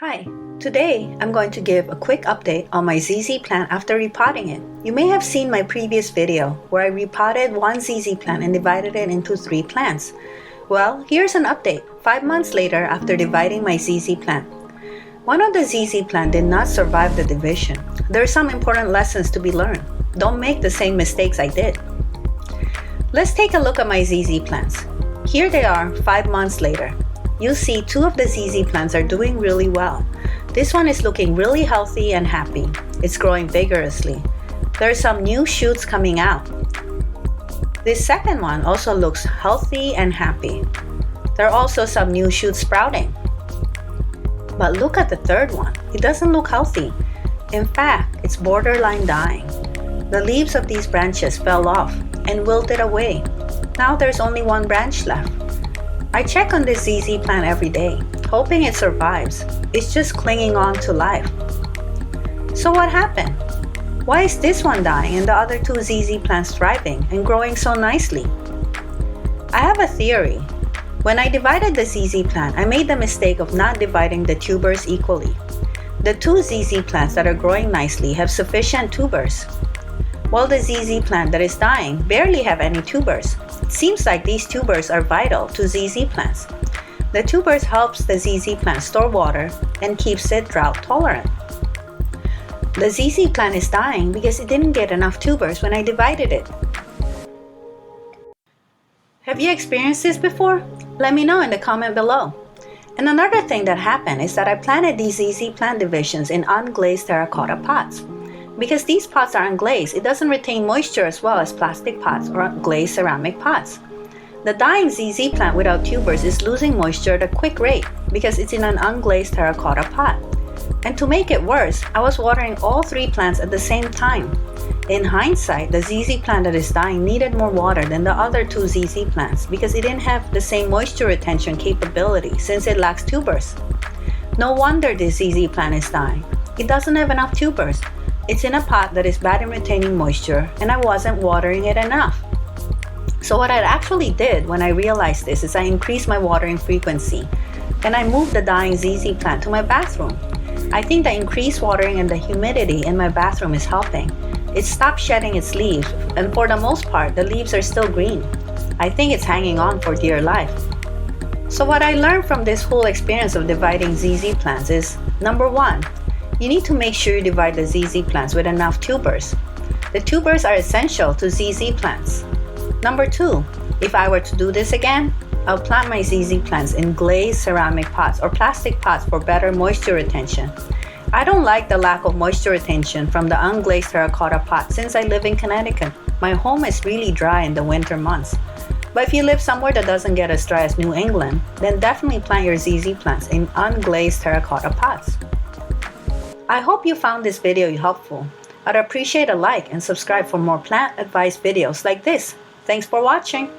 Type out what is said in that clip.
Hi, today I'm going to give a quick update on my ZZ plant after repotting it. You may have seen my previous video where I repotted one ZZ plant and divided it into 3 plants. Well, here's an update 5 months later after dividing my ZZ plant. One of the ZZ plant did not survive the division. There are some important lessons to be learned. Don't make the same mistakes I did. Let's take a look at my ZZ plants. Here they are 5 months later. You see 2 of the ZZ plants are doing really well. This one is looking really healthy and happy. It's growing vigorously. There are some new shoots coming out. This second one also looks healthy and happy. There are also some new shoots sprouting. But look at the third one. It doesn't look healthy. In fact, it's borderline dying. The leaves of these branches fell off and wilted away. Now there's only one branch left. I check on this ZZ plant every day, hoping it survives. It's just clinging on to life. So what happened? Why is this one dying and the other 2 ZZ plants thriving and growing so nicely? I have a theory. When I divided the ZZ plant, I made the mistake of not dividing the tubers equally. The 2 ZZ plants that are growing nicely have sufficient tubers, while the ZZ plant that is dying barely have any tubers. It seems like these tubers are vital to ZZ plants. The tubers helps the ZZ plant store water and keeps it drought tolerant. The ZZ plant is dying because it didn't get enough tubers when I divided it. Have you experienced this before? Let me know in the comment below. And another thing that happened is that I planted these ZZ plant divisions in unglazed terracotta pots. Because these pots are unglazed, it doesn't retain moisture as well as plastic pots or glazed ceramic pots. The dying ZZ plant without tubers is losing moisture at a quick rate because it's in an unglazed terracotta pot. And to make it worse, I was watering all 3 plants at the same time. In hindsight, the ZZ plant that is dying needed more water than the other 2 ZZ plants because it didn't have the same moisture retention capability since it lacks tubers. No wonder this ZZ plant is dying. It doesn't have enough tubers. It's in a pot that is bad in retaining moisture and I wasn't watering it enough. So what I actually did when I realized this is I increased my watering frequency and I moved the dying ZZ plant to my bathroom. I think the increased watering and the humidity in my bathroom is helping. It stopped shedding its leaves and for the most part the leaves are still green. I think it's hanging on for dear life. So what I learned from this whole experience of dividing ZZ plants is, number 1, you need to make sure you divide the ZZ plants with enough tubers. The tubers are essential to ZZ plants. Number 2, if I were to do this again, I'll plant my ZZ plants in glazed ceramic pots or plastic pots for better moisture retention. I don't like the lack of moisture retention from the unglazed terracotta pot since I live in Connecticut. My home is really dry in the winter months. But if you live somewhere that doesn't get as dry as New England, then definitely plant your ZZ plants in unglazed terracotta pots. I hope you found this video helpful. I'd appreciate a like and subscribe for more plant advice videos like this. Thanks for watching.